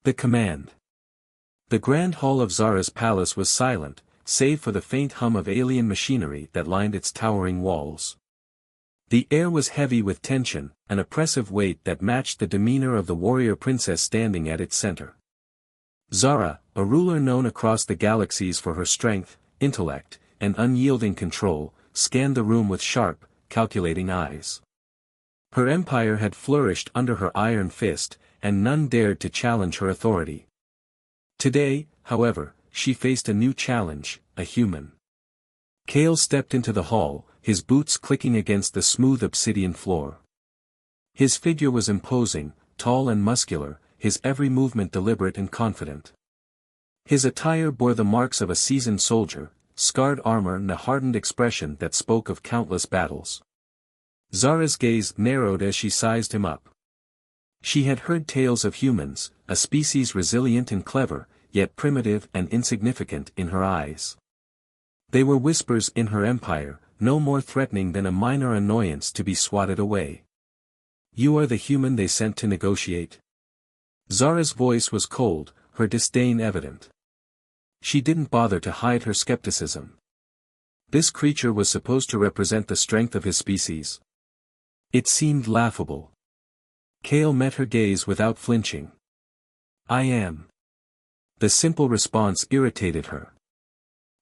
The command. The grand hall of Zara's palace was silent, save for the faint hum of alien machinery that lined its towering walls. The air was heavy with tension, an oppressive weight that matched the demeanor of the warrior princess standing at its center. Zara, a ruler known across the galaxies for her strength, intellect, and unyielding control, scanned the room with sharp, calculating eyes. Her empire had flourished under her iron fist, and none dared to challenge her authority. Today, however, she faced a new challenge, a human. Kale stepped into the hall, his boots clicking against the smooth obsidian floor. His figure was imposing, tall and muscular, his every movement deliberate and confident. His attire bore the marks of a seasoned soldier, scarred armor and a hardened expression that spoke of countless battles. Zara's gaze narrowed as she sized him up. She had heard tales of humans, a species resilient and clever, yet primitive and insignificant in her eyes. They were whispers in her empire, no more threatening than a minor annoyance to be swatted away. "You are the human they sent to negotiate?" Zara's voice was cold, her disdain evident. She didn't bother to hide her skepticism. This creature was supposed to represent the strength of his species. It seemed laughable. Kale met her gaze without flinching. "I am." The simple response irritated her.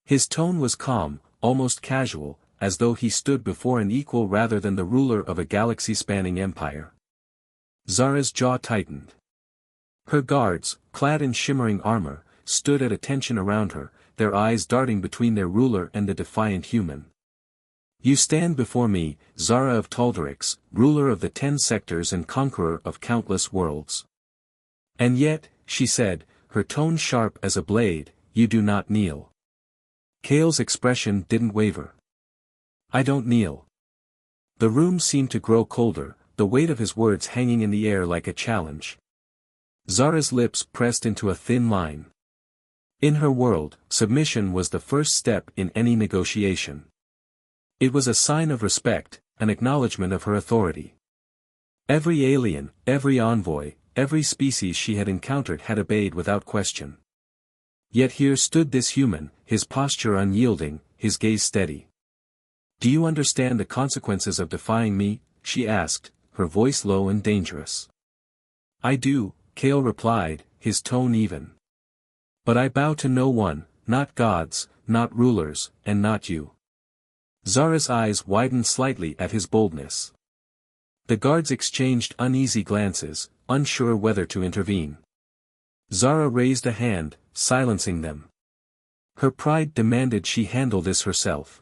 His tone was calm, almost casual, as though he stood before an equal rather than the ruler of a galaxy-spanning empire. Zara's jaw tightened. Her guards, clad in shimmering armor, stood at attention around her, their eyes darting between their ruler and the defiant human. "You stand before me, Zara of Taldarix, ruler of the 10 sectors and conqueror of countless worlds. And yet," she said, her tone sharp as a blade, "you do not kneel." Kale's expression didn't waver. "I don't kneel." The room seemed to grow colder, the weight of his words hanging in the air like a challenge. Zara's lips pressed into a thin line. In her world, submission was the first step in any negotiation. It was a sign of respect, an acknowledgement of her authority. Every alien, every envoy, every species she had encountered had obeyed without question. Yet here stood this human, his posture unyielding, his gaze steady. "Do you understand the consequences of defying me?" she asked, her voice low and dangerous. "I do," Kale replied, his tone even. "But I bow to no one, not gods, not rulers, and not you." Zara's eyes widened slightly at his boldness. The guards exchanged uneasy glances, unsure whether to intervene. Zara raised a hand, silencing them. Her pride demanded she handle this herself.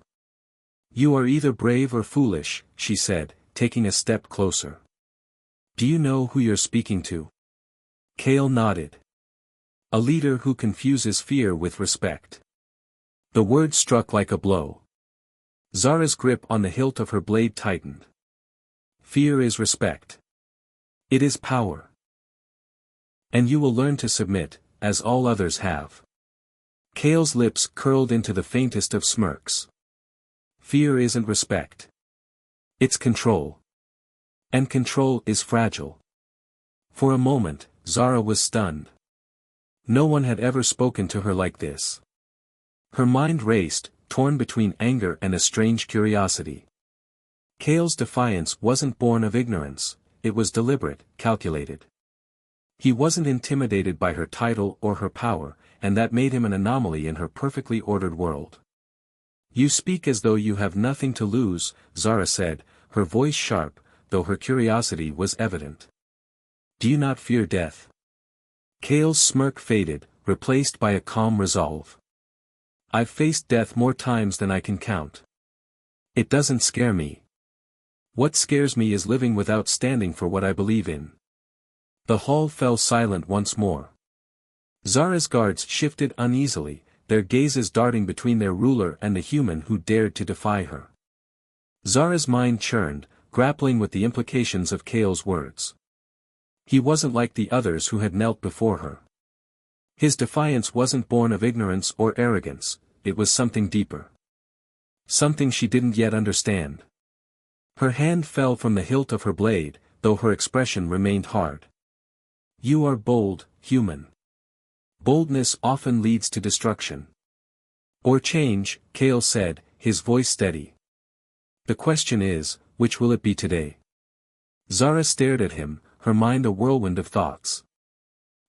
"You are either brave or foolish," she said, taking a step closer. "Do you know who you're speaking to?" Kale nodded. "A leader who confuses fear with respect." The word struck like a blow. Zara's grip on the hilt of her blade tightened. "Fear is respect. It is power. And you will learn to submit, as all others have." Kale's lips curled into the faintest of smirks. "Fear isn't respect. It's control. And control is fragile." For a moment, Zara was stunned. No one had ever spoken to her like this. Her mind raced, torn between anger and a strange curiosity. Kale's defiance wasn't born of ignorance, it was deliberate, calculated. He wasn't intimidated by her title or her power, and that made him an anomaly in her perfectly ordered world. "You speak as though you have nothing to lose," Zara said, her voice sharp, though her curiosity was evident. "Do you not fear death?" Kale's smirk faded, replaced by a calm resolve. "I've faced death more times than I can count. It doesn't scare me. What scares me is living without standing for what I believe in." The hall fell silent once more. Zara's guards shifted uneasily, their gazes darting between their ruler and the human who dared to defy her. Zara's mind churned, grappling with the implications of Kale's words. He wasn't like the others who had knelt before her. His defiance wasn't born of ignorance or arrogance, it was something deeper. Something she didn't yet understand. Her hand fell from the hilt of her blade, though her expression remained hard. "You are bold, human." Boldness often leads to destruction. Or change, Kale said, his voice steady. The question is, which will it be today? Zara stared at him, her mind a whirlwind of thoughts.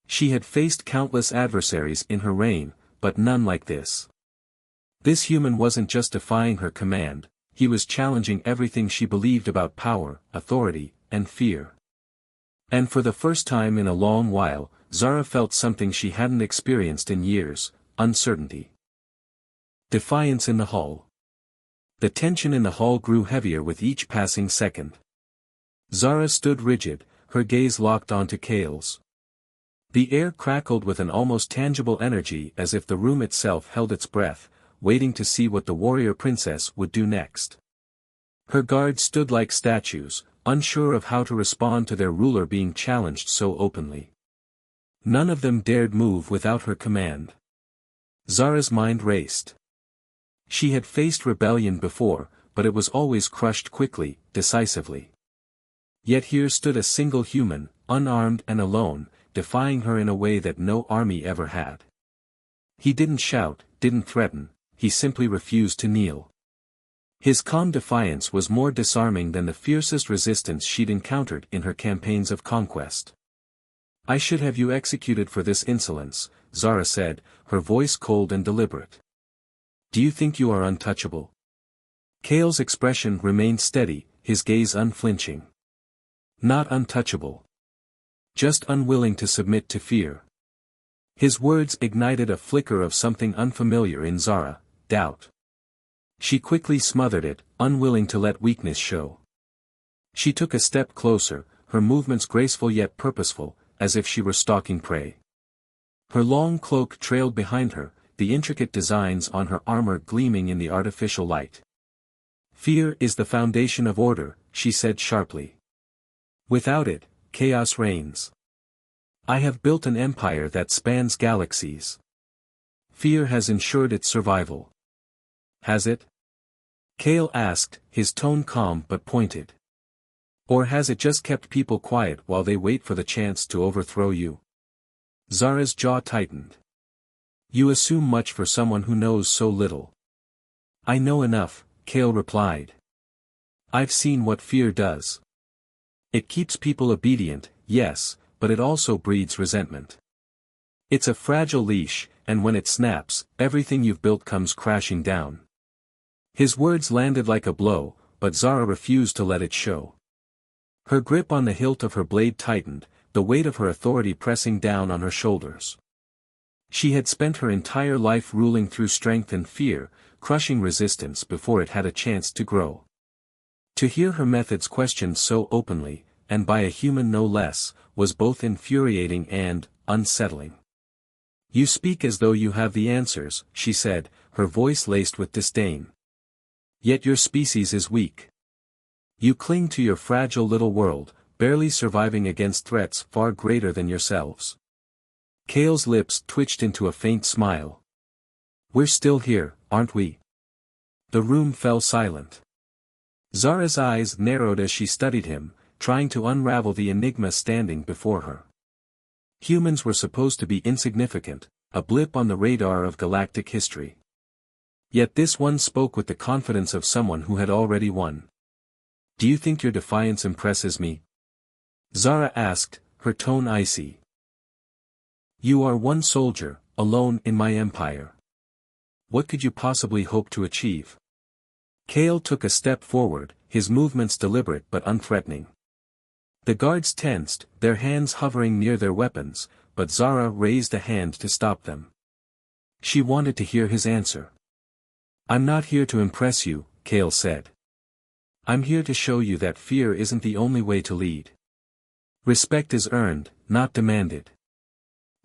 She had faced countless adversaries in her reign, but none like this. This human wasn't just defying her command, he was challenging everything she believed about power, authority, and fear. And for the first time in a long while, Zara felt something she hadn't experienced in years: uncertainty. Defiance in the hall. The tension in the hall grew heavier with each passing second. Zara stood rigid, her gaze locked onto Kale's. The air crackled with an almost tangible energy as if the room itself held its breath, waiting to see what the warrior princess would do next. Her guards stood like statues, unsure of how to respond to their ruler being challenged so openly. None of them dared move without her command. Zara's mind raced. She had faced rebellion before, but it was always crushed quickly, decisively. Yet here stood a single human, unarmed and alone, defying her in a way that no army ever had. He didn't shout, didn't threaten, he simply refused to kneel. His calm defiance was more disarming than the fiercest resistance she'd encountered in her campaigns of conquest. "I should have you executed for this insolence," Zara said, her voice cold and deliberate. "Do you think you are untouchable?" Kale's expression remained steady, his gaze unflinching. "Not untouchable. Just unwilling to submit to fear." His words ignited a flicker of something unfamiliar in Zara: doubt. She quickly smothered it, unwilling to let weakness show. She took a step closer, her movements graceful yet purposeful, as if she were stalking prey. Her long cloak trailed behind her, the intricate designs on her armor gleaming in the artificial light. "Fear is the foundation of order," she said sharply. "Without it, chaos reigns. I have built an empire that spans galaxies. Fear has ensured its survival." "Has it?" Kale asked, his tone calm but pointed. "Or has it just kept people quiet while they wait for the chance to overthrow you?" Zara's jaw tightened. "You assume much for someone who knows so little." "I know enough," Kale replied. "I've seen what fear does. It keeps people obedient, yes, but it also breeds resentment. It's a fragile leash, and when it snaps, everything you've built comes crashing down." His words landed like a blow, but Zara refused to let it show. Her grip on the hilt of her blade tightened, the weight of her authority pressing down on her shoulders. She had spent her entire life ruling through strength and fear, crushing resistance before it had a chance to grow. To hear her methods questioned so openly, and by a human no less, was both infuriating and unsettling. "You speak as though you have the answers," she said, her voice laced with disdain. "Yet your species is weak. You cling to your fragile little world, barely surviving against threats far greater than yourselves." Kale's lips twitched into a faint smile. "We're still here, aren't we?" The room fell silent. Zara's eyes narrowed as she studied him, trying to unravel the enigma standing before her. Humans were supposed to be insignificant, a blip on the radar of galactic history. Yet this one spoke with the confidence of someone who had already won. "Do you think your defiance impresses me?" Zara asked, her tone icy. "You are one soldier, alone in my empire. What could you possibly hope to achieve?" Kale took a step forward, his movements deliberate but unthreatening. The guards tensed, their hands hovering near their weapons, but Zara raised a hand to stop them. She wanted to hear his answer. "I'm not here to impress you," Kale said. "I'm here to show you that fear isn't the only way to lead. Respect is earned, not demanded.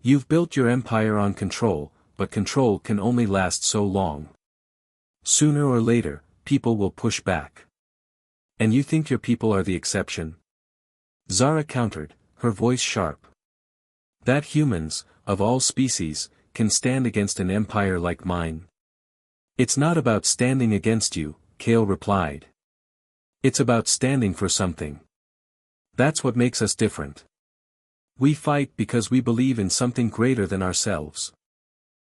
You've built your empire on control, but control can only last so long. Sooner or later, people will push back. And you think your people are the exception?" Zara countered, her voice sharp. "That humans, of all species, can stand against an empire like mine?" "It's not about standing against you," Kale replied. "It's about standing for something. That's what makes us different." We fight because we believe in something greater than ourselves.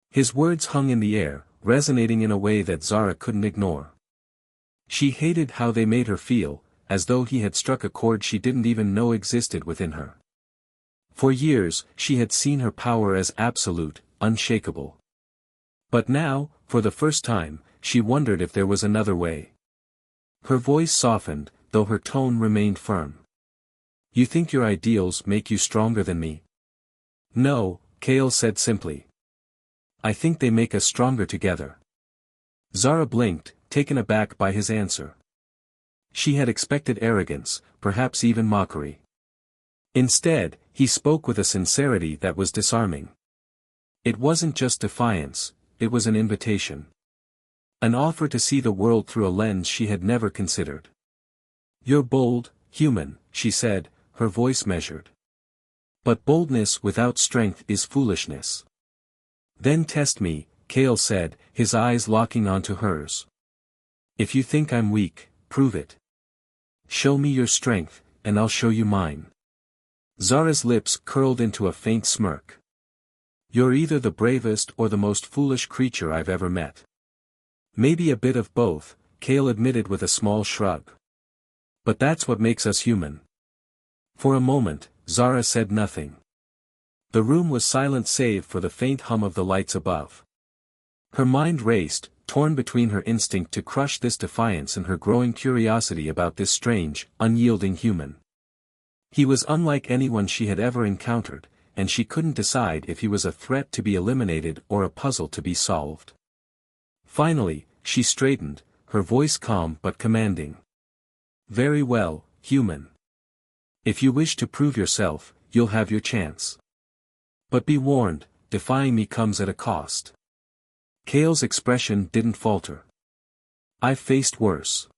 His words hung in the air, resonating in a way that Zara couldn't ignore. She hated how they made her feel, as though he had struck a chord she didn't even know existed within her. For years, she had seen her power as absolute, unshakable. But now, for the first time, she wondered if there was another way. Her voice softened, though her tone remained firm. You think your ideals make you stronger than me? No, Kale said simply. I think they make us stronger together. Zara blinked, taken aback by his answer. She had expected arrogance, perhaps even mockery. Instead, he spoke with a sincerity that was disarming. It wasn't just defiance, it was an invitation. An offer to see the world through a lens she had never considered. You're bold, human, she said, her voice measured. But boldness without strength is foolishness. Then test me, Kale said, his eyes locking onto hers. If you think I'm weak, prove it. Show me your strength, and I'll show you mine. Zara's lips curled into a faint smirk. You're either the bravest or the most foolish creature I've ever met. Maybe a bit of both, Kale admitted with a small shrug. But that's what makes us human. For a moment, Zara said nothing. The room was silent save for the faint hum of the lights above. Her mind raced, torn between her instinct to crush this defiance and her growing curiosity about this strange, unyielding human. He was unlike anyone she had ever encountered, and she couldn't decide if he was a threat to be eliminated or a puzzle to be solved. Finally, she straightened, her voice calm but commanding. Very well, human. If you wish to prove yourself, you'll have your chance. But be warned, defying me comes at a cost. Kale's expression didn't falter. I've faced worse.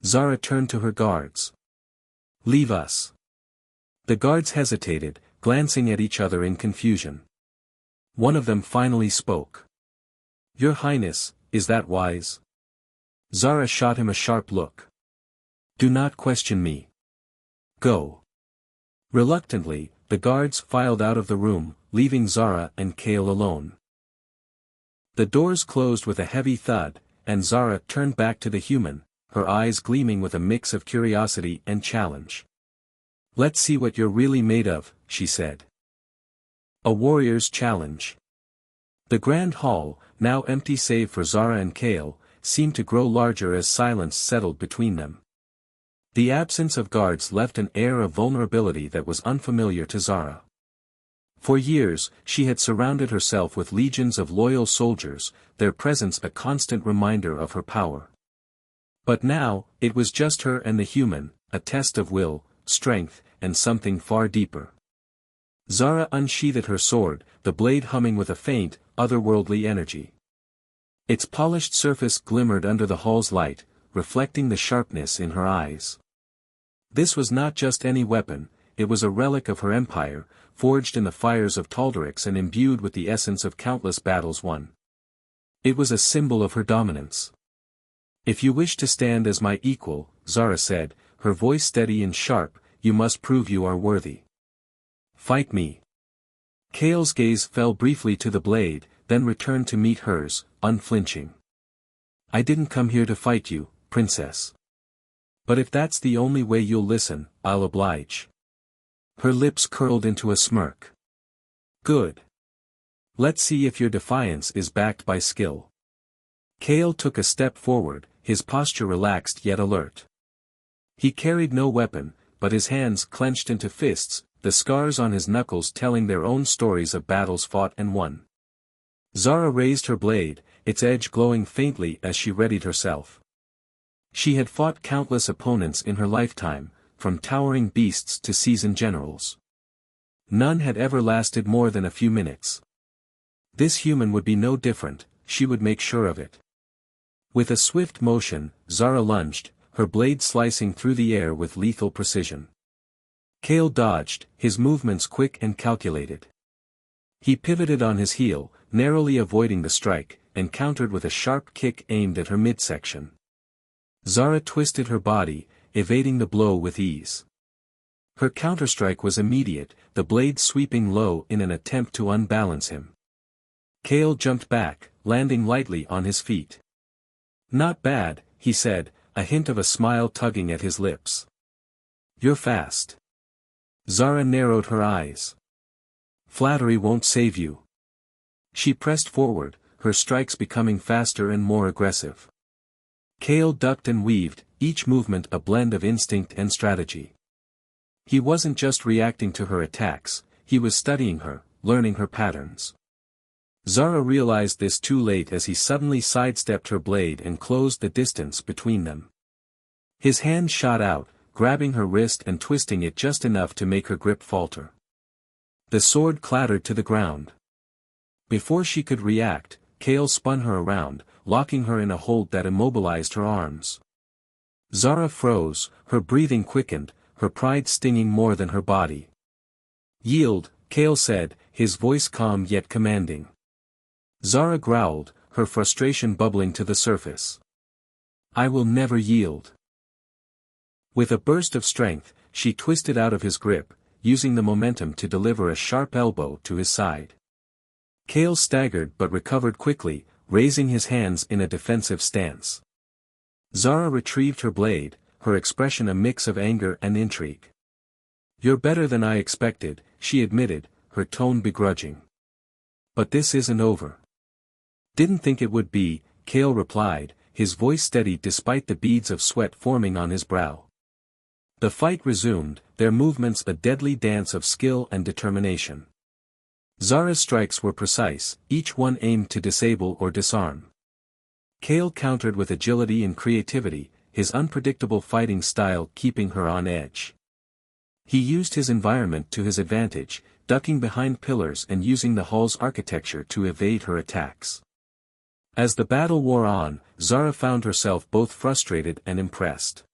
Zara turned to her guards. Leave us. The guards hesitated, glancing at each other in confusion. One of them finally spoke. Your Highness, is that wise? Zara shot him a sharp look. Do not question me. Go. Reluctantly, the guards filed out of the room, leaving Zara and Kale alone. The doors closed with a heavy thud, and Zara turned back to the human, her eyes gleaming with a mix of curiosity and challenge. Let's see what you're really made of, she said. A warrior's challenge. The grand hall, now empty save for Zara and Kale, seemed to grow larger as silence settled between them. The absence of guards left an air of vulnerability that was unfamiliar to Zara. For years, she had surrounded herself with legions of loyal soldiers, their presence a constant reminder of her power. But now, it was just her and the human, a test of will, strength, and something far deeper. Zara unsheathed her sword, the blade humming with a faint, otherworldly energy. Its polished surface glimmered under the hall's light, reflecting the sharpness in her eyes. This was not just any weapon, it was a relic of her empire, forged in the fires of Taldarix and imbued with the essence of countless battles won. It was a symbol of her dominance. If you wish to stand as my equal, Zara said, her voice steady and sharp, you must prove you are worthy. Fight me. Kale's gaze fell briefly to the blade, then returned to meet hers, unflinching. I didn't come here to fight you, princess. But if that's the only way you'll listen, I'll oblige. Her lips curled into a smirk. Good. Let's see if your defiance is backed by skill. Kale took a step forward, his posture relaxed yet alert. He carried no weapon, but his hands clenched into fists, the scars on his knuckles telling their own stories of battles fought and won. Zara raised her blade, its edge glowing faintly as she readied herself. She had fought countless opponents in her lifetime, from towering beasts to seasoned generals. None had ever lasted more than a few minutes. This human would be no different, she would make sure of it. With a swift motion, Zara lunged, her blade slicing through the air with lethal precision. Kale dodged, his movements quick and calculated. He pivoted on his heel, narrowly avoiding the strike, and countered with a sharp kick aimed at her midsection. Zara twisted her body, evading the blow with ease. Her counterstrike was immediate, the blade sweeping low in an attempt to unbalance him. Kale jumped back, landing lightly on his feet. "Not bad," he said, a hint of a smile tugging at his lips. "You're fast." Zara narrowed her eyes. "Flattery won't save you." She pressed forward, her strikes becoming faster and more aggressive. Kale ducked and weaved, each movement a blend of instinct and strategy. He wasn't just reacting to her attacks, he was studying her, learning her patterns. Zara realized this too late as he suddenly sidestepped her blade and closed the distance between them. His hand shot out, grabbing her wrist and twisting it just enough to make her grip falter. The sword clattered to the ground. Before she could react, Kale spun her around, locking her in a hold that immobilized her arms. Zara froze, her breathing quickened, her pride stinging more than her body. "Yield," Kale said, his voice calm yet commanding. Zara growled, her frustration bubbling to the surface. "I will never yield." With a burst of strength, she twisted out of his grip, using the momentum to deliver a sharp elbow to his side. Kale staggered but recovered quickly, raising his hands in a defensive stance. Zara retrieved her blade, her expression a mix of anger and intrigue. "You're better than I expected," she admitted, her tone begrudging. "But this isn't over." "Didn't think it would be," Kale replied, his voice steady despite the beads of sweat forming on his brow. The fight resumed, their movements a deadly dance of skill and determination. Zara's strikes were precise, each one aimed to disable or disarm. Kale countered with agility and creativity, his unpredictable fighting style keeping her on edge. He used his environment to his advantage, ducking behind pillars and using the hall's architecture to evade her attacks. As the battle wore on, Zara found herself both frustrated and impressed.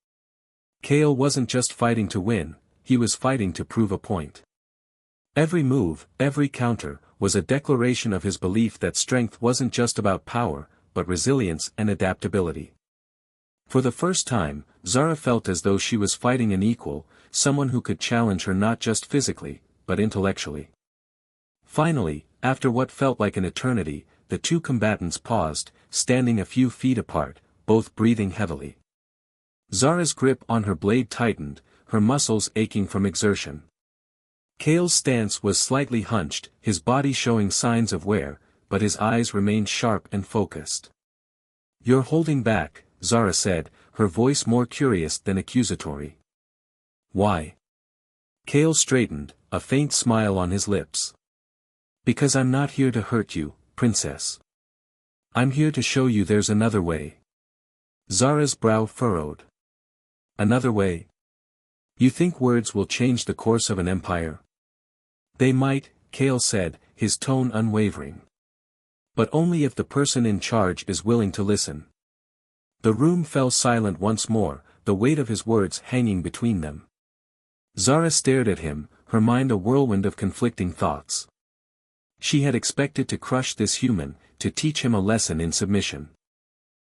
Kale wasn't just fighting to win, he was fighting to prove a point. Every move, every counter, was a declaration of his belief that strength wasn't just about power, but resilience and adaptability. For the first time, Zara felt as though she was fighting an equal, someone who could challenge her not just physically, but intellectually. Finally, after what felt like an eternity, the two combatants paused, standing a few feet apart, both breathing heavily. Zara's grip on her blade tightened, her muscles aching from exertion. Kale's stance was slightly hunched, his body showing signs of wear, but his eyes remained sharp and focused. "You're holding back," Zara said, her voice more curious than accusatory. "Why?" Kale straightened, a faint smile on his lips. "Because I'm not here to hurt you, princess. I'm here to show you there's another way." Zara's brow furrowed. "Another way? You think words will change the course of an empire?" "They might," Kale said, his tone unwavering. "But only if the person in charge is willing to listen." The room fell silent once more, the weight of his words hanging between them. Zara stared at him, her mind a whirlwind of conflicting thoughts. She had expected to crush this human, to teach him a lesson in submission.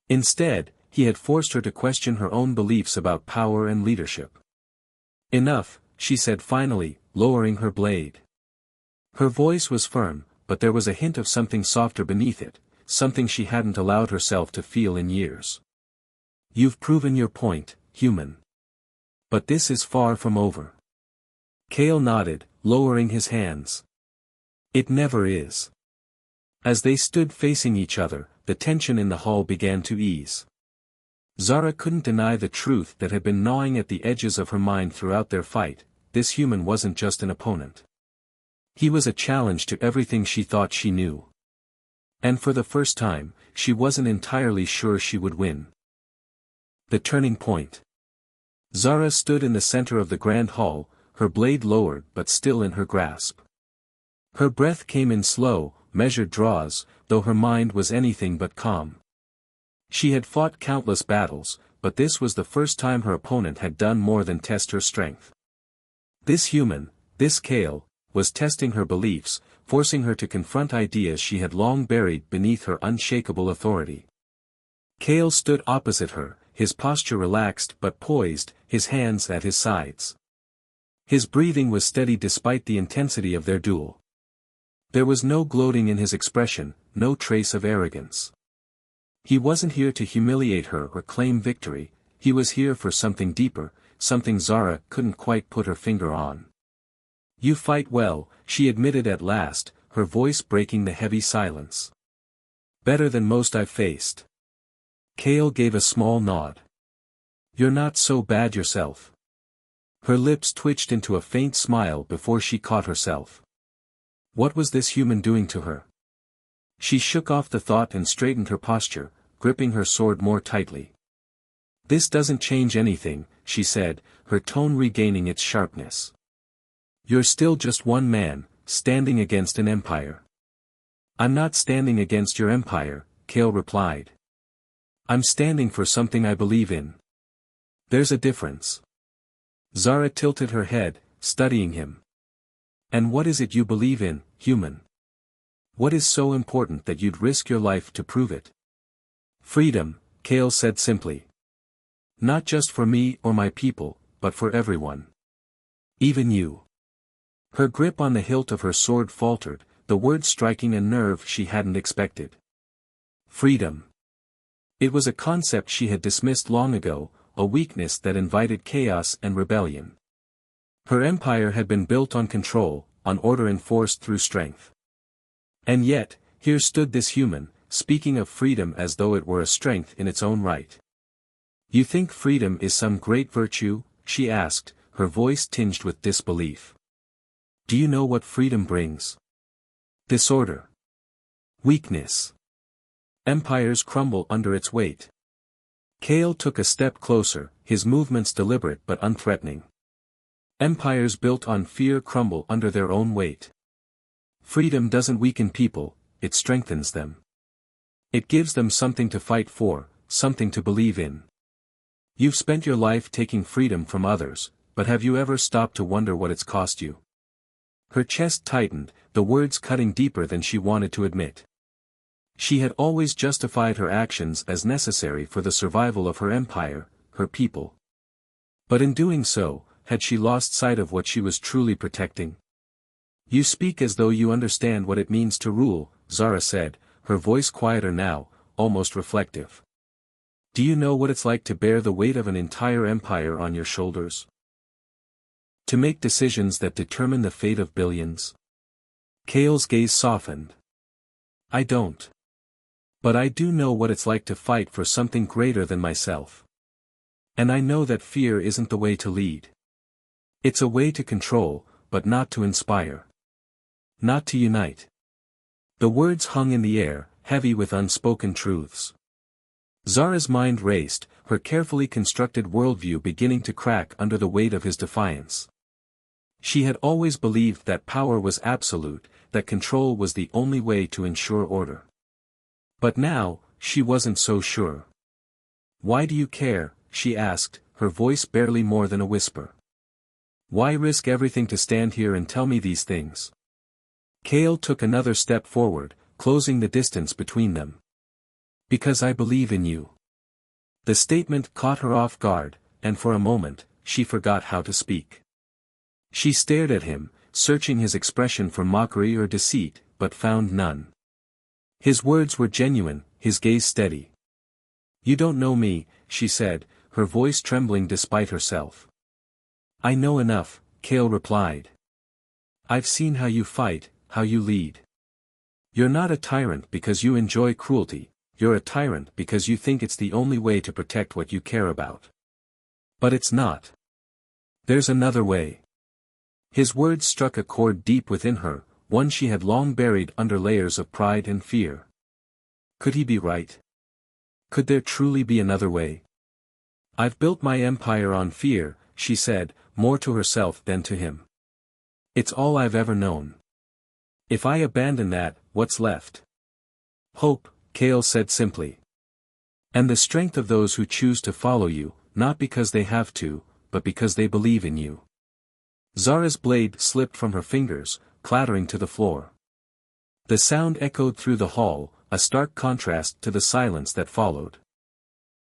Instead, he had forced her to question her own beliefs about power and leadership. "Enough," she said finally, lowering her blade. Her voice was firm, but there was a hint of something softer beneath it, something she hadn't allowed herself to feel in years. "You've proven your point, human. But this is far from over." Kale nodded, lowering his hands. "It never is." As they stood facing each other, the tension in the hall began to ease. Zara couldn't deny the truth that had been gnawing at the edges of her mind throughout their fight: this human wasn't just an opponent. He was a challenge to everything she thought she knew. And for the first time, she wasn't entirely sure she would win. The turning point. Zara stood in the center of the grand hall, her blade lowered but still in her grasp. Her breath came in slow, measured draws, though her mind was anything but calm. She had fought countless battles, but this was the first time her opponent had done more than test her strength. This human, this Kale, was testing her beliefs, forcing her to confront ideas she had long buried beneath her unshakable authority. Kale stood opposite her, his posture relaxed but poised, his hands at his sides. His breathing was steady despite the intensity of their duel. There was no gloating in his expression, no trace of arrogance. He wasn't here to humiliate her or claim victory, he was here for something deeper, something Zara couldn't quite put her finger on. "You fight well," she admitted at last, her voice breaking the heavy silence. "Better than most I've faced." Kale gave a small nod. "You're not so bad yourself." Her lips twitched into a faint smile before she caught herself. What was this human doing to her? She shook off the thought and straightened her posture, gripping her sword more tightly. "This doesn't change anything," she said, her tone regaining its sharpness. "You're still just one man, standing against an empire." "I'm not standing against your empire," Kale replied. "I'm standing for something I believe in." "There's a difference." Zara tilted her head, studying him. "And what is it you believe in, human? What is so important that you'd risk your life to prove it?" "Freedom," Kale said simply. "Not just for me or my people, but for everyone. Even you." Her grip on the hilt of her sword faltered, the word striking a nerve she hadn't expected. Freedom. It was a concept she had dismissed long ago, a weakness that invited chaos and rebellion. Her empire had been built on control, on order enforced through strength. And yet, here stood this human, speaking of freedom as though it were a strength in its own right. "You think freedom is some great virtue?" she asked, her voice tinged with disbelief. "Do you know what freedom brings? Disorder. Weakness. Empires crumble under its weight." Kale took a step closer, his movements deliberate but unthreatening. "Empires built on fear crumble under their own weight. Freedom doesn't weaken people, it strengthens them. It gives them something to fight for, something to believe in. You've spent your life taking freedom from others, but have you ever stopped to wonder what it's cost you?" Her chest tightened, the words cutting deeper than she wanted to admit. She had always justified her actions as necessary for the survival of her empire, her people. But in doing so, had she lost sight of what she was truly protecting? "You speak as though you understand what it means to rule," Zara said, her voice quieter now, almost reflective. "Do you know what it's like to bear the weight of an entire empire on your shoulders? To make decisions that determine the fate of billions?" Kale's gaze softened. "I don't. But I do know what it's like to fight for something greater than myself. And I know that fear isn't the way to lead. It's a way to control, but not to inspire. Not to unite." The words hung in the air, heavy with unspoken truths. Zara's mind raced, her carefully constructed worldview beginning to crack under the weight of his defiance. She had always believed that power was absolute, that control was the only way to ensure order. But now, she wasn't so sure. "Why do you care?" she asked, her voice barely more than a whisper. "Why risk everything to stand here and tell me these things?" Kale took another step forward, closing the distance between them. "Because I believe in you." The statement caught her off guard, and for a moment, she forgot how to speak. She stared at him, searching his expression for mockery or deceit, but found none. His words were genuine, his gaze steady. "You don't know me," she said, her voice trembling despite herself. "I know enough," Kale replied. "I've seen how you fight, how you lead. You're not a tyrant because you enjoy cruelty, you're a tyrant because you think it's the only way to protect what you care about. But it's not. There's another way." His words struck a chord deep within her, one she had long buried under layers of pride and fear. Could he be right? Could there truly be another way? "I've built my empire on fear," she said, more to herself than to him. "It's all I've ever known. If I abandon that, what's left?" "Hope," Kale said simply. "And the strength of those who choose to follow you, not because they have to, but because they believe in you." Zara's blade slipped from her fingers, clattering to the floor. The sound echoed through the hall, a stark contrast to the silence that followed.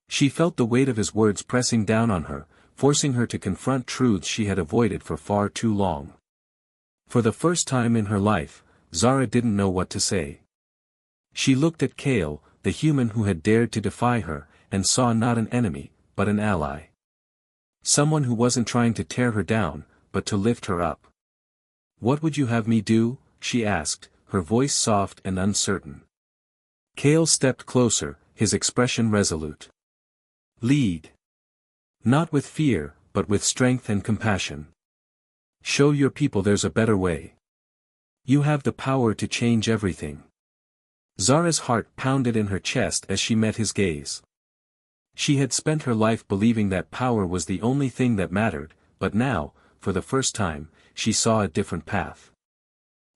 She felt the weight of his words pressing down on her, forcing her to confront truths she had avoided for far too long. For the first time in her life, Zara didn't know what to say. She looked at Kale, the human who had dared to defy her, and saw not an enemy, but an ally. Someone who wasn't trying to tear her down, but to lift her up. "What would you have me do?" she asked, her voice soft and uncertain. Kale stepped closer, his expression resolute. "Lead. Not with fear, but with strength and compassion. Show your people there's a better way. You have the power to change everything." Zara's heart pounded in her chest as she met his gaze. She had spent her life believing that power was the only thing that mattered, but now, for the first time, she saw a different path.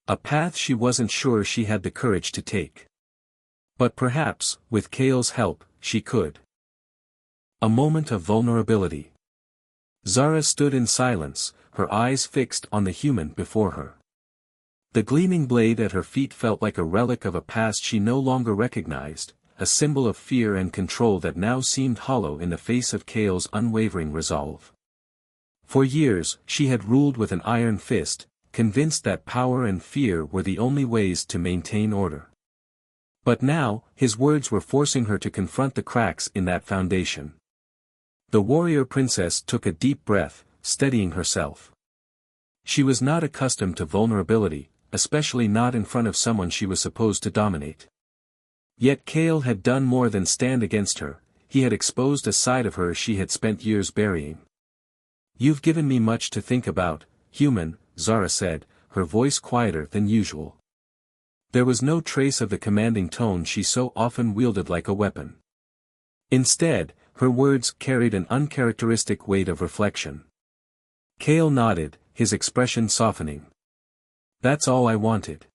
A path she wasn't sure she had the courage to take. But perhaps, with Kale's help, she could. A moment of vulnerability. Zara stood in silence, her eyes fixed on the human before her. The gleaming blade at her feet felt like a relic of a past she no longer recognized, a symbol of fear and control that now seemed hollow in the face of Kale's unwavering resolve. For years, she had ruled with an iron fist, convinced that power and fear were the only ways to maintain order. But now, his words were forcing her to confront the cracks in that foundation. The warrior princess took a deep breath, steadying herself. She was not accustomed to vulnerability, especially not in front of someone she was supposed to dominate. Yet Kale had done more than stand against her, he had exposed a side of her she had spent years burying. "You've given me much to think about, human," Zara said, her voice quieter than usual. There was no trace of the commanding tone she so often wielded like a weapon. Instead, her words carried an uncharacteristic weight of reflection. Kale nodded, his expression softening. "That's all I wanted."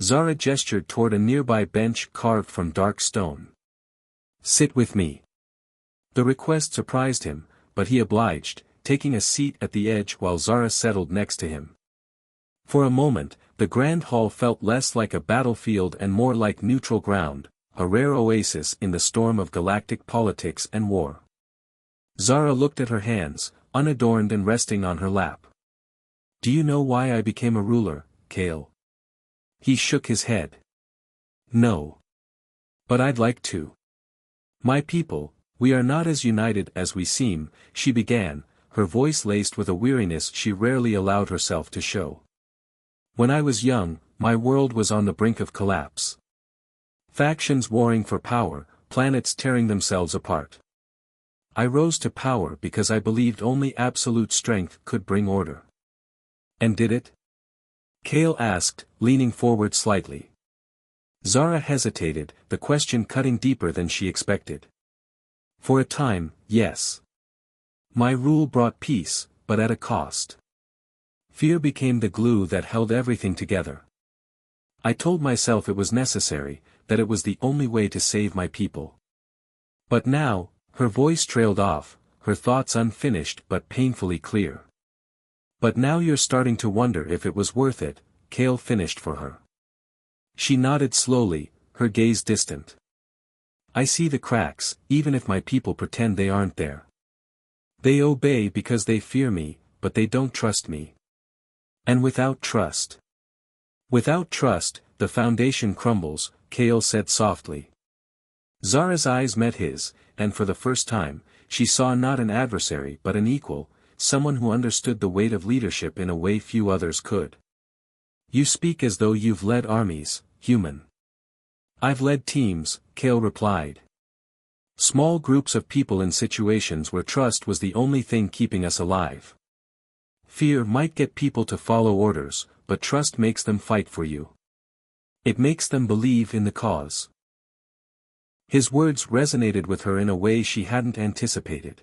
Zara gestured toward a nearby bench carved from dark stone. "Sit with me." The request surprised him, but he obliged, taking a seat at the edge while Zara settled next to him. For a moment, the grand hall felt less like a battlefield and more like neutral ground, a rare oasis in the storm of galactic politics and war. Zara looked at her hands, unadorned and resting on her lap. "Do you know why I became a ruler, Kale?" He shook his head. "No. But I'd like to. My people, we are not as united as we seem," she began, her voice laced with a weariness she rarely allowed herself to show. "When I was young, my world was on the brink of collapse. Factions warring for power, planets tearing themselves apart. I rose to power because I believed only absolute strength could bring order." "And did it?" Kale asked, leaning forward slightly. Zara hesitated, the question cutting deeper than she expected. "For a time, yes. My rule brought peace, but at a cost. Fear became the glue that held everything together. I told myself it was necessary, that it was the only way to save my people. But now," her voice trailed off, her thoughts unfinished but painfully clear. "But now you're starting to wonder if it was worth it," Kale finished for her. She nodded slowly, her gaze distant. "I see the cracks, even if my people pretend they aren't there. They obey because they fear me, but they don't trust me. And without trust, the foundation crumbles," Kale said softly. Zara's eyes met his, and for the first time, she saw not an adversary but an equal, someone who understood the weight of leadership in a way few others could. "You speak as though you've led armies, human." "I've led teams," Kale replied. "Small groups of people in situations where trust was the only thing keeping us alive. Fear might get people to follow orders, but trust makes them fight for you. It makes them believe in the cause." His words resonated with her in a way she hadn't anticipated.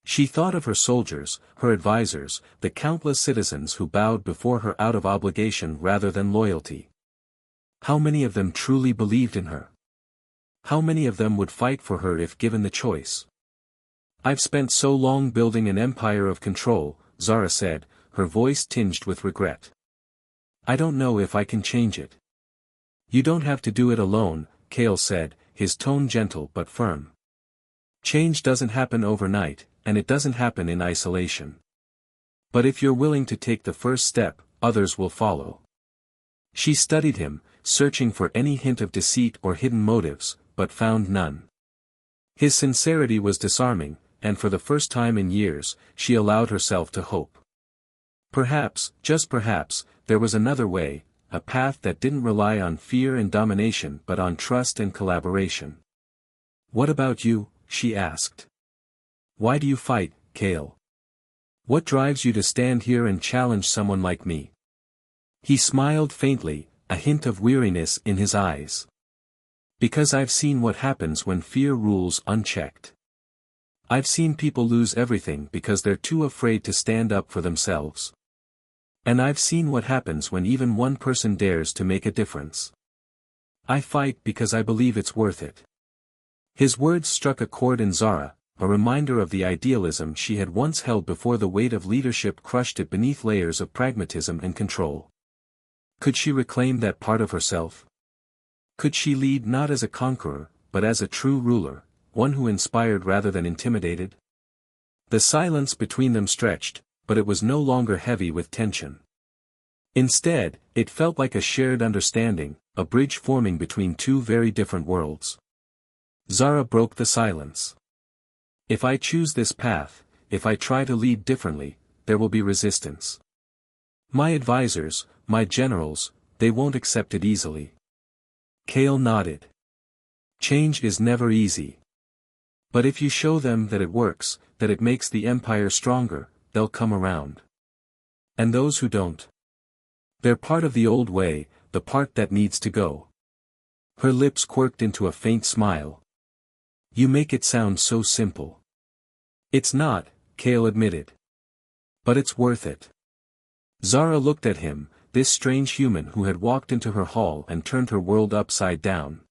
She thought of her soldiers, her advisors, the countless citizens who bowed before her out of obligation rather than loyalty. How many of them truly believed in her? How many of them would fight for her if given the choice? "I've spent so long building an empire of control," Zara said, her voice tinged with regret. "I don't know if I can change it." "You don't have to do it alone," Kale said, his tone gentle but firm. "Change doesn't happen overnight, and it doesn't happen in isolation. But if you're willing to take the first step, others will follow. She studied him, searching for any hint of deceit or hidden motives, but found none. His sincerity was disarming, and for the first time in years, she allowed herself to hope. Perhaps, just perhaps, there was another way, a path that didn't rely on fear and domination but on trust and collaboration. "What about you?" she asked. "Why do you fight, Kale? What drives you to stand here and challenge someone like me?" He smiled faintly, a hint of weariness in his eyes. "Because I've seen what happens when fear rules unchecked. I've seen people lose everything because they're too afraid to stand up for themselves. And I've seen what happens when even one person dares to make a difference. I fight because I believe it's worth it." His words struck a chord in Zara, a reminder of the idealism she had once held before the weight of leadership crushed it beneath layers of pragmatism and control. Could she reclaim that part of herself? Could she lead not as a conqueror, but as a true ruler, one who inspired rather than intimidated? The silence between them stretched, but it was no longer heavy with tension. Instead, it felt like a shared understanding, a bridge forming between two very different worlds. Zara broke the silence. "If I choose this path, if I try to lead differently, there will be resistance. My advisors, my generals, they won't accept it easily." Kale nodded. "Change is never easy. But if you show them that it works, that it makes the empire stronger, they'll come around. And those who don't? They're part of the old way, the part that needs to go." Her lips quirked into a faint smile. "You make it sound so simple." "It's not," Kale admitted. "But it's worth it." Zara looked at him, this strange human who had walked into her hall and turned her world upside down.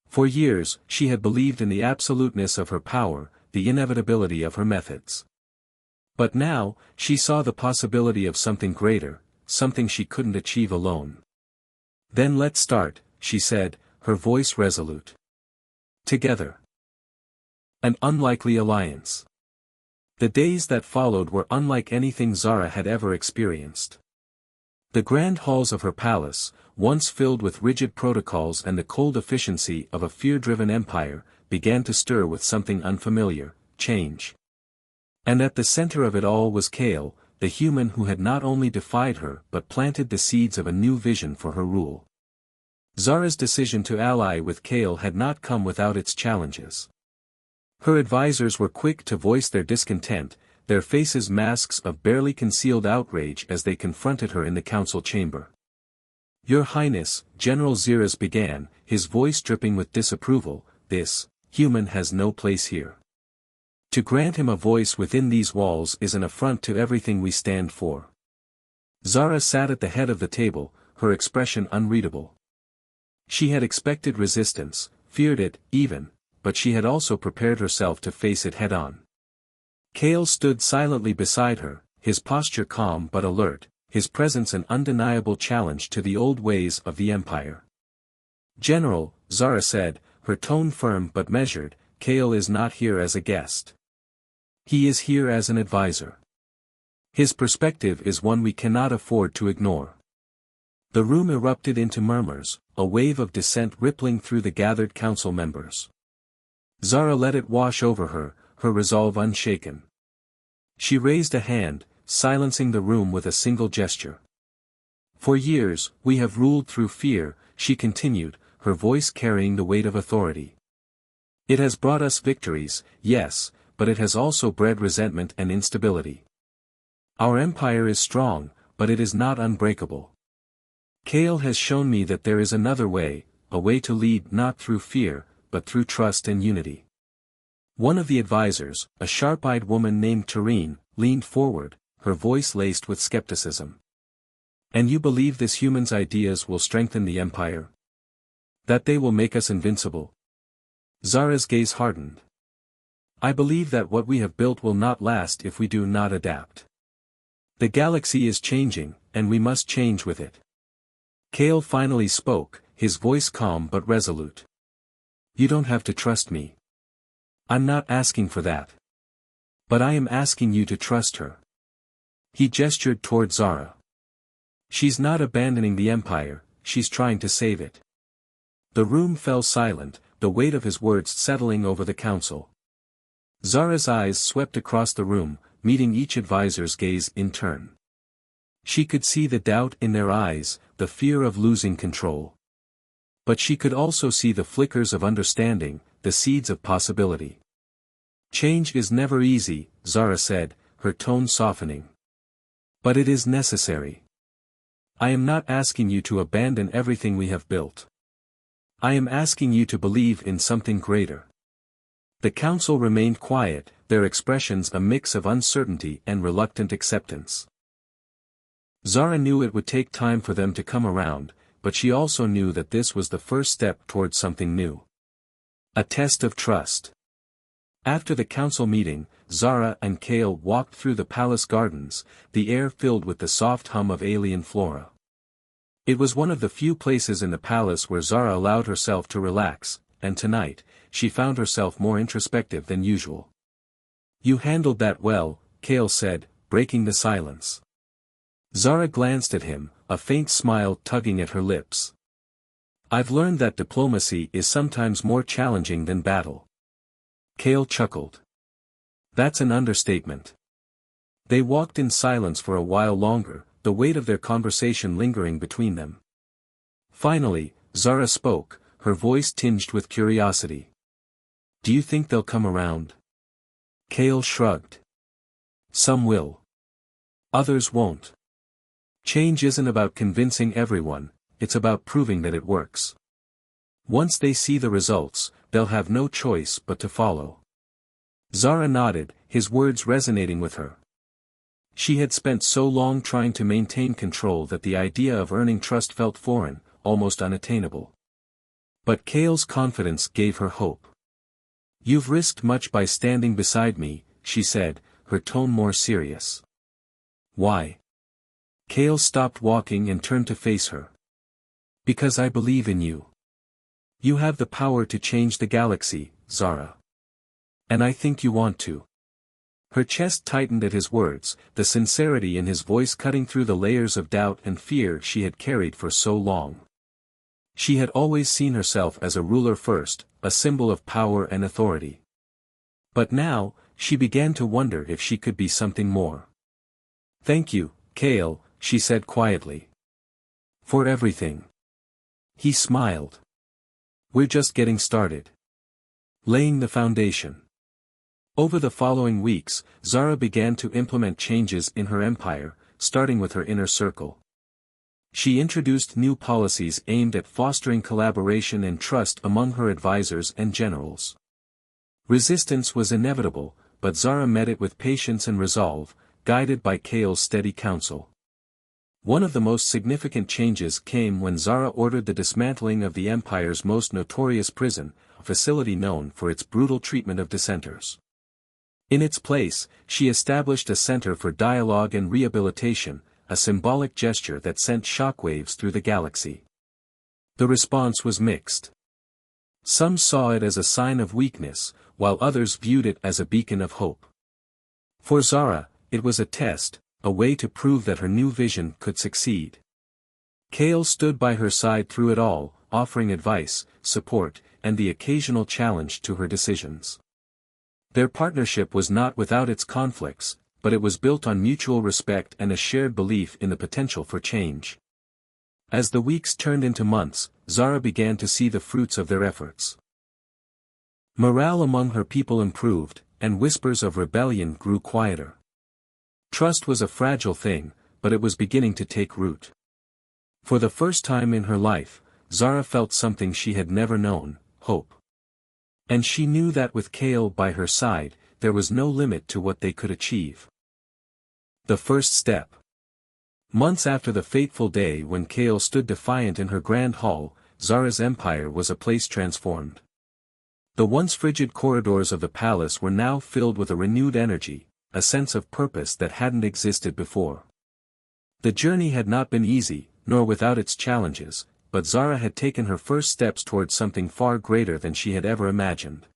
For years, she had believed in the absoluteness of her power, the inevitability of her methods. But now, she saw the possibility of something greater, something she couldn't achieve alone. "Then let's start," she said, her voice resolute. "Together." An unlikely alliance. The days that followed were unlike anything Zara had ever experienced. The grand halls of her palace, once filled with rigid protocols and the cold efficiency of a fear-driven empire, began to stir with something unfamiliar, change. And at the center of it all was Kale, the human who had not only defied her but planted the seeds of a new vision for her rule. Zara's decision to ally with Kale had not come without its challenges. Her advisors were quick to voice their discontent, their faces masks of barely concealed outrage as they confronted her in the council chamber. "Your Highness," General Zira's began, his voice dripping with disapproval, "this human has no place here. To grant him a voice within these walls is an affront to everything we stand for." Zara sat at the head of the table, her expression unreadable. She had expected resistance, feared it, even, but she had also prepared herself to face it head-on. Kale stood silently beside her, his posture calm but alert, his presence an undeniable challenge to the old ways of the empire. "General," Zara said, her tone firm but measured, "Kale is not here as a guest. He is here as an advisor. His perspective is one we cannot afford to ignore." The room erupted into murmurs, a wave of dissent rippling through the gathered council members. Zara let it wash over her, her resolve unshaken. She raised a hand, silencing the room with a single gesture. "For years, we have ruled through fear," she continued, her voice carrying the weight of authority. "It has brought us victories, yes, but it has also bred resentment and instability. Our empire is strong, but it is not unbreakable. Kale has shown me that there is another way, a way to lead not through fear, but through trust and unity." One of the advisors, a sharp-eyed woman named Tareen, leaned forward, her voice laced with skepticism. "And you believe this human's ideas will strengthen the empire? That they will make us invincible?" Zara's gaze hardened. "I believe that what we have built will not last if we do not adapt. The galaxy is changing, and we must change with it." Kale finally spoke, his voice calm but resolute. "You don't have to trust me. I'm not asking for that. But I am asking you to trust her. He gestured toward Zara. She's not abandoning the empire, she's trying to save it. The room fell silent, the weight of his words settling over the council. Zara's eyes swept across the room, meeting each advisor's gaze in turn. She could see the doubt in their eyes, the fear of losing control. But she could also see the flickers of understanding, the seeds of possibility. Change is never easy, Zara said, her tone softening. But it is necessary. I am not asking you to abandon everything we have built. I am asking you to believe in something greater. The council remained quiet, their expressions a mix of uncertainty and reluctant acceptance. Zara knew it would take time for them to come around, but she also knew that this was the first step towards something new. A test of trust. After the council meeting, Zara and Kale walked through the palace gardens, the air filled with the soft hum of alien flora. It was one of the few places in the palace where Zara allowed herself to relax, and tonight, she found herself more introspective than usual. You handled that well, Kale said, breaking the silence. Zara glanced at him, a faint smile tugging at her lips. I've learned that diplomacy is sometimes more challenging than battle. Kale chuckled. That's an understatement. They walked in silence for a while longer, the weight of their conversation lingering between them. Finally, Zara spoke, her voice tinged with curiosity. Do you think they'll come around? Kale shrugged. Some will. Others won't. Change isn't about convincing everyone, it's about proving that it works. Once they see the results, they'll have no choice but to follow. Zara nodded, his words resonating with her. She had spent so long trying to maintain control that the idea of earning trust felt foreign, almost unattainable. But Kale's confidence gave her hope. You've risked much by standing beside me, she said, her tone more serious. Why? Kale stopped walking and turned to face her. Because I believe in you. You have the power to change the galaxy, Zara. And I think you want to. Her chest tightened at his words, the sincerity in his voice cutting through the layers of doubt and fear she had carried for so long. She had always seen herself as a ruler first, a symbol of power and authority. But now, she began to wonder if she could be something more. Thank you, Kale, she said quietly. For everything. He smiled. We're just getting started. Laying the foundation. Over the following weeks, Zara began to implement changes in her empire, starting with her inner circle. She introduced new policies aimed at fostering collaboration and trust among her advisors and generals. Resistance was inevitable, but Zara met it with patience and resolve, guided by Kale's steady counsel. One of the most significant changes came when Zara ordered the dismantling of the empire's most notorious prison, a facility known for its brutal treatment of dissenters. In its place, she established a center for dialogue and rehabilitation, a symbolic gesture that sent shockwaves through the galaxy. The response was mixed. Some saw it as a sign of weakness, while others viewed it as a beacon of hope. For Zara, it was a test, a way to prove that her new vision could succeed. Kale stood by her side through it all, offering advice, support, and the occasional challenge to her decisions. Their partnership was not without its conflicts, but it was built on mutual respect and a shared belief in the potential for change. As the weeks turned into months, Zara began to see the fruits of their efforts. Morale among her people improved, and whispers of rebellion grew quieter. Trust was a fragile thing, but it was beginning to take root. For the first time in her life, Zara felt something she had never known, hope. And she knew that with Kale by her side, there was no limit to what they could achieve. The first step. Months after the fateful day when Kale stood defiant in her grand hall, Zara's empire was a place transformed. The once frigid corridors of the palace were now filled with a renewed energy, a sense of purpose that hadn't existed before. The journey had not been easy, nor without its challenges, but Zara had taken her first steps towards something far greater than she had ever imagined.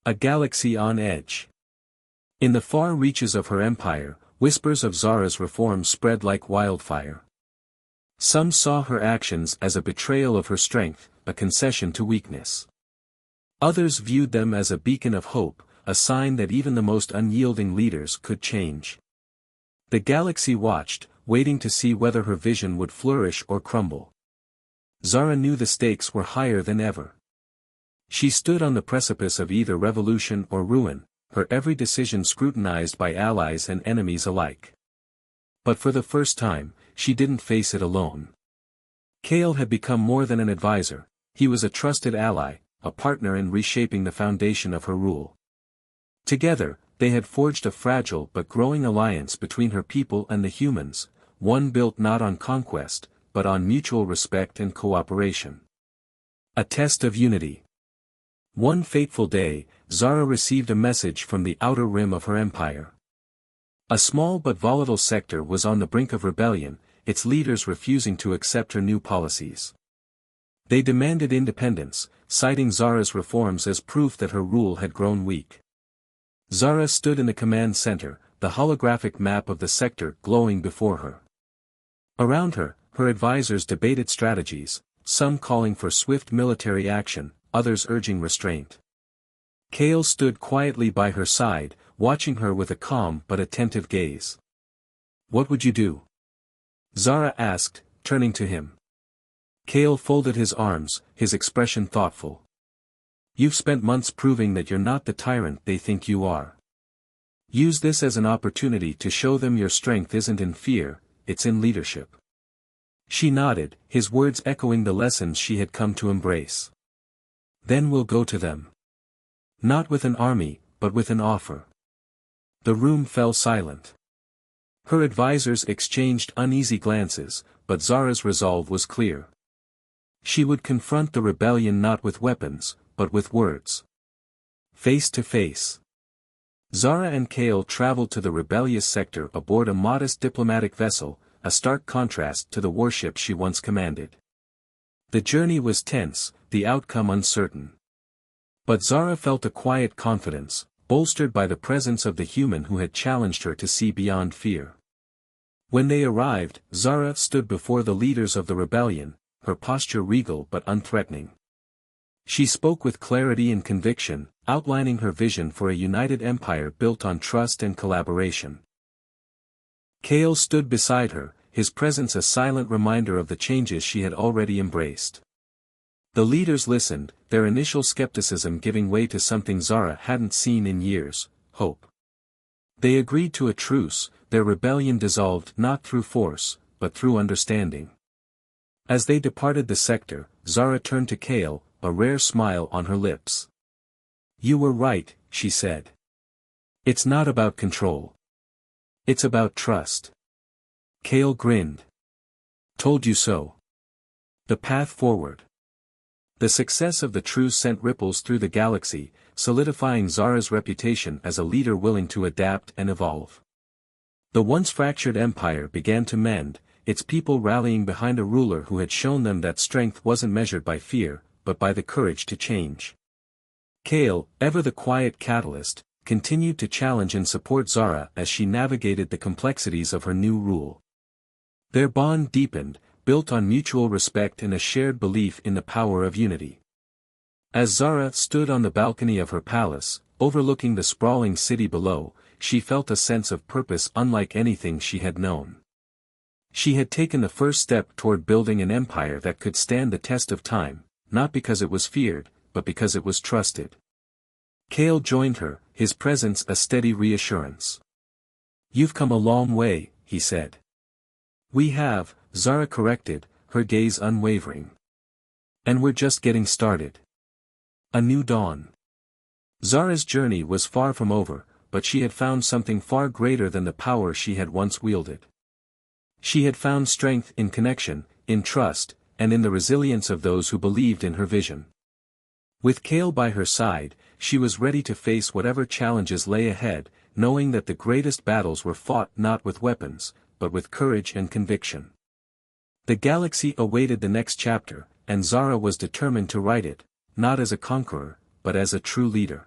A galaxy on edge. In the far reaches of her empire, whispers of Zara's reform spread like wildfire. Some saw her actions as a betrayal of her strength, a concession to weakness. Others viewed them as a beacon of hope, a sign that even the most unyielding leaders could change. The galaxy watched, waiting to see whether her vision would flourish or crumble. Zara knew the stakes were higher than ever. She stood on the precipice of either revolution or ruin, her every decision scrutinized by allies and enemies alike. But for the first time, she didn't face it alone. Kale had become more than an advisor, he was a trusted ally, a partner in reshaping the foundation of her rule. Together, they had forged a fragile but growing alliance between her people and the humans, one built not on conquest, but on mutual respect and cooperation. A test of unity. One fateful day, Zara received a message from the outer rim of her empire. A small but volatile sector was on the brink of rebellion, its leaders refusing to accept her new policies. They demanded independence, citing Zara's reforms as proof that her rule had grown weak. Zara stood in the command center, the holographic map of the sector glowing before her. Around her, her advisors debated strategies, some calling for swift military action, others urging restraint. Kale stood quietly by her side, watching her with a calm but attentive gaze. "What would you do?" Zara asked, turning to him. Kale folded his arms, his expression thoughtful. "You've spent months proving that you're not the tyrant they think you are. Use this as an opportunity to show them your strength isn't in fear, it's in leadership." She nodded, his words echoing the lessons she had come to embrace. "Then we'll go to them. Not with an army, but with an offer." The room fell silent. Her advisors exchanged uneasy glances, but Zara's resolve was clear. She would confront the rebellion not with weapons, but with words. Face to face. Zara and Kale traveled to the rebellious sector aboard a modest diplomatic vessel, a stark contrast to the warship she once commanded. The journey was tense, the outcome uncertain. But Zara felt a quiet confidence, bolstered by the presence of the human who had challenged her to see beyond fear. When they arrived, Zara stood before the leaders of the rebellion, her posture regal but unthreatening. She spoke with clarity and conviction, outlining her vision for a united empire built on trust and collaboration. Kale stood beside her, his presence a silent reminder of the changes she had already embraced. The leaders listened, their initial skepticism giving way to something Zara hadn't seen in years: hope. They agreed to a truce, their rebellion dissolved not through force, but through understanding. As they departed the sector, Zara turned to Kale, a rare smile on her lips. "You were right," she said. "It's not about control. It's about trust." Kale grinned. "Told you so." The path forward. The success of the truce sent ripples through the galaxy, solidifying Zara's reputation as a leader willing to adapt and evolve. The once fractured empire began to mend, its people rallying behind a ruler who had shown them that strength wasn't measured by fear, but by the courage to change. Kale, ever the quiet catalyst, continued to challenge and support Zara as she navigated the complexities of her new rule. Their bond deepened, built on mutual respect and a shared belief in the power of unity. As Zara stood on the balcony of her palace, overlooking the sprawling city below, she felt a sense of purpose unlike anything she had known. She had taken the first step toward building an empire that could stand the test of time, not because it was feared, but because it was trusted. Kale joined her, his presence a steady reassurance. "You've come a long way," he said. "We have," Zara corrected, her gaze unwavering. "And we're just getting started." A new dawn. Zara's journey was far from over, but she had found something far greater than the power she had once wielded. She had found strength in connection, in trust, and in the resilience of those who believed in her vision. With Kale by her side, she was ready to face whatever challenges lay ahead, knowing that the greatest battles were fought not with weapons, but with courage and conviction. The galaxy awaited the next chapter, and Zara was determined to write it, not as a conqueror, but as a true leader.